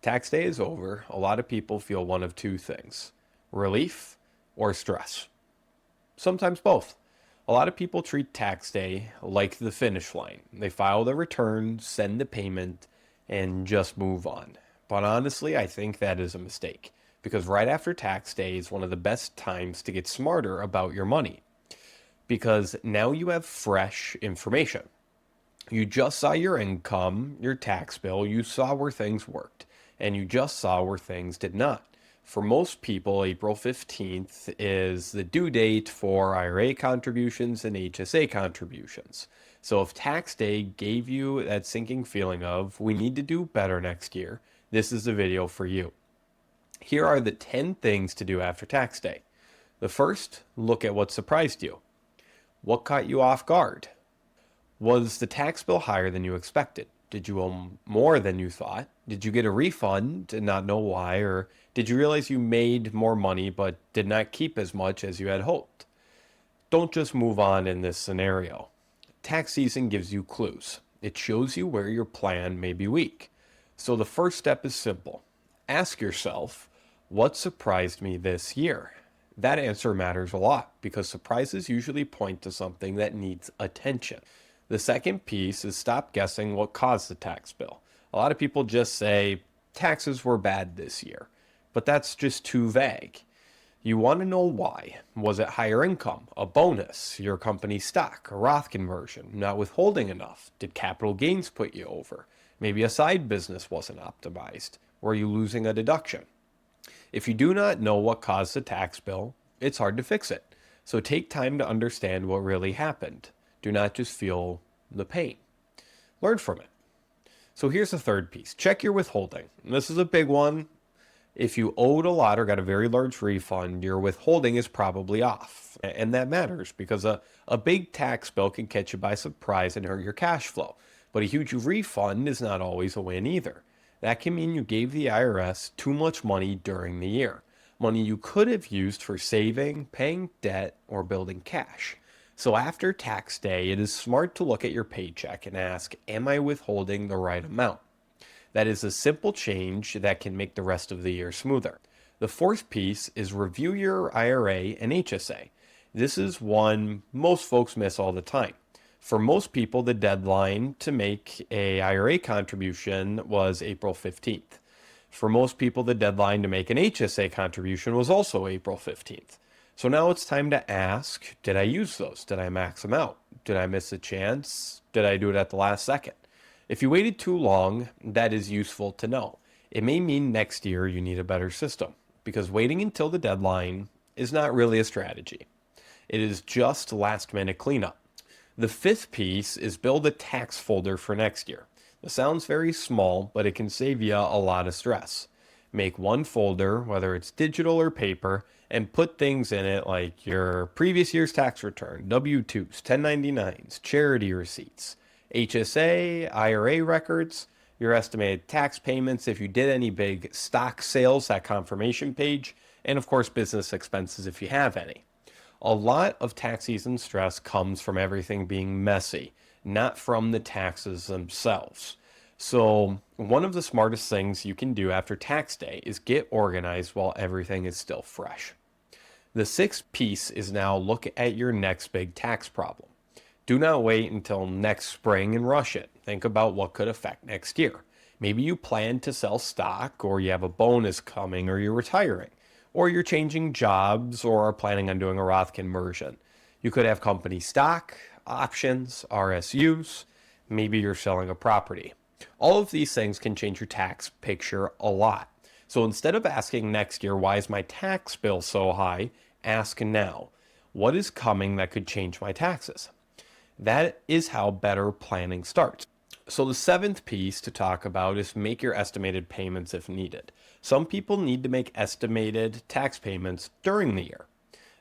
tax day is over, a lot of people feel one of two things: relief or stress. Sometimes both. A lot of people treat tax day like the finish line. They file their return, send the payment, and just move on. But honestly, I think that is a mistake because right after tax day is one of the best times to get smarter about your money because now you have fresh information. You just saw your income, your tax bill, you saw where things worked, and you just saw where things did not. For most people, April 15th is the due date for IRA contributions and HSA contributions. So if tax day gave you that sinking feeling of, we need to do better next year, this is the video for you. Here are the 10 things to do after tax day. The first, look at what surprised you. What caught you off guard? Was the tax bill higher than you expected? Did you owe more than you thought? Did you get a refund and not know why? Or did you realize you made more money but did not keep as much as you had hoped? Don't just move on in this scenario. Tax season gives you clues. It shows you where your plan may be weak. So the first step is simple. Ask yourself, what surprised me this year? That answer matters a lot because surprises usually point to something that needs attention. The second piece is stop guessing what caused the tax bill. A lot of people just say taxes were bad this year, but that's just too vague. You want to know why. Was it higher income, a bonus, your company's stock, a Roth conversion, not withholding enough? Did capital gains put you over? Maybe a side business wasn't optimized. Were you losing a deduction? If you do not know what caused the tax bill, it's hard to fix it. So take time to understand what really happened. Do not just feel the pain. Learn from it. So here's the third piece. Check your withholding. And this is a big one. If you owed a lot or got a very large refund, your withholding is probably off. And that matters because a big tax bill can catch you by surprise and hurt your cash flow. But a huge refund is not always a win either. That can mean you gave the IRS too much money during the year. Money you could have used for saving, paying debt, or building cash. So after tax day, it is smart to look at your paycheck and ask, am I withholding the right amount? That is a simple change that can make the rest of the year smoother. The fourth piece is review your IRA and HSA. This is one most folks miss all the time. For most people, the deadline to make a IRA contribution was April 15th. For most people, the deadline to make an HSA contribution was also April 15th. So now it's time to ask, did I use those? Did I max them out? Did I miss a chance? Did I do it at the last second? If you waited too long, that is useful to know. It may mean next year you need a better system because waiting until the deadline is not really a strategy. It is just last minute cleanup. The fifth piece is build a tax folder for next year. This sounds very small, but it can save you a lot of stress. Make one folder, whether it's digital or paper, and put things in it like your previous year's tax return, W-2s, 1099s, charity receipts, HSA, IRA records, your estimated tax payments if you did any big stock sales, that confirmation page, and of course business expenses if you have any. A lot of tax season stress comes from everything being messy, not from the taxes themselves. So one of the smartest things you can do after tax day is get organized while everything is still fresh. The sixth piece is now look at your next big tax problem. Do not wait until next spring and rush it. Think about what could affect next year. Maybe you plan to sell stock, or you have a bonus coming, or you're retiring, or you're changing jobs, or are planning on doing a Roth conversion. You could have company stock, options, RSUs. Maybe you're selling a property. All of these things can change your tax picture a lot. So instead of asking next year, why is my tax bill so high? Ask now, what is coming that could change my taxes? That is how better planning starts. So the seventh piece to talk about is make your estimated payments if needed. Some people need to make estimated tax payments during the year.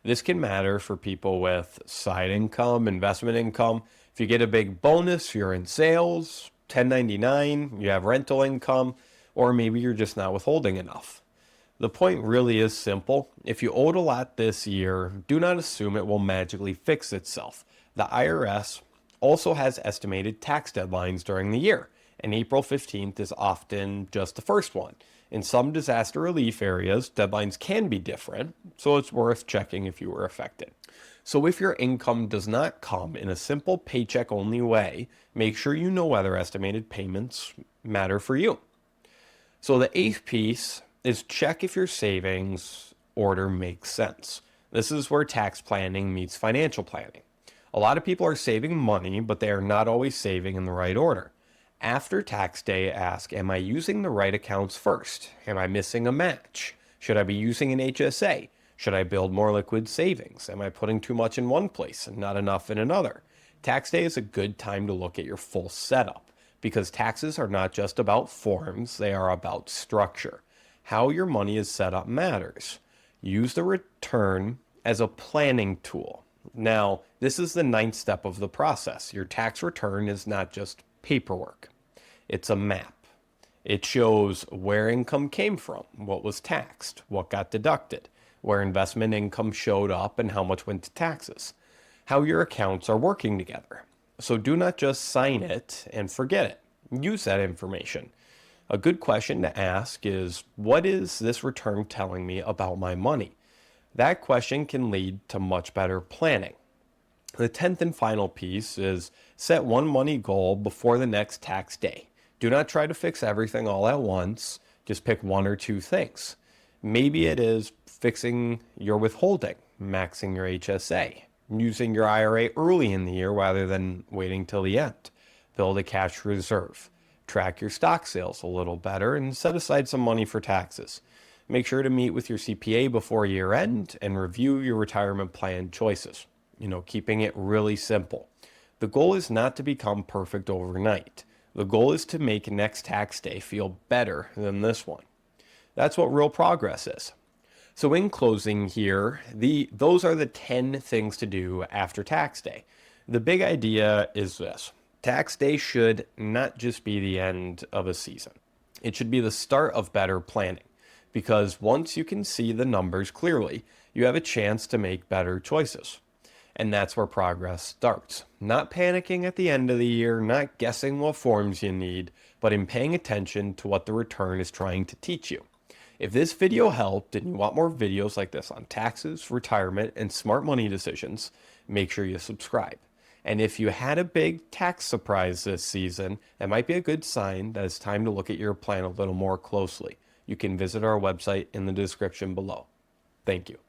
This can matter for people with side income, investment income. If you get a big bonus, you're in sales, 1099, you have rental income, or maybe you're just not withholding enough. The point really is simple. If you owed a lot this year, do not assume it will magically fix itself. The IRS also has estimated tax deadlines during the year, and April 15th is often just the first one. In some disaster relief areas, deadlines can be different, so it's worth checking if you were affected. So if your income does not come in a simple paycheck only way, make sure you know whether estimated payments matter for you. So the eighth piece is check if your savings order makes sense. This is where tax planning meets financial planning. A lot of people are saving money, but they are not always saving in the right order. After tax day, ask, am I using the right accounts first? Am I missing a match? Should I be using an HSA? Should I build more liquid savings? Am I putting too much in one place and not enough in another? Tax day is a good time to look at your full setup because taxes are not just about forms, they are about structure. How your money is set up matters. Use the return as a planning tool. Now, this is the ninth step of the process. Your tax return is not just paperwork. It's a map. It shows where income came from, what was taxed, what got deducted, where investment income showed up and how much went to taxes, how your accounts are working together. So do not just sign it and forget it. Use that information. A good question to ask is, what is this return telling me about my money? That question can lead to much better planning. The 10th and final piece is set one money goal before the next tax day. Do not try to fix everything all at once. Just pick one or two things. Maybe it is fixing your withholding, maxing your HSA, using your IRA early in the year rather than waiting till the end. Build a cash reserve. Track your stock sales a little better and set aside some money for taxes. Make sure to meet with your CPA before year end and review your retirement plan choices. Keeping it really simple. The goal is not to become perfect overnight. The goal is to make next tax day feel better than this one. That's what real progress is. So in closing here, those are the 10 things to do after tax day. The big idea is this. Tax day should not just be the end of a season. It should be the start of better planning. Because once you can see the numbers clearly, you have a chance to make better choices. And that's where progress starts. Not panicking at the end of the year, not guessing what forms you need, but in paying attention to what the return is trying to teach you. If this video helped and you want more videos like this on taxes, retirement, and smart money decisions, make sure you subscribe. And if you had a big tax surprise this season, it might be a good sign that it's time to look at your plan a little more closely. You can visit our website in the description below. Thank you.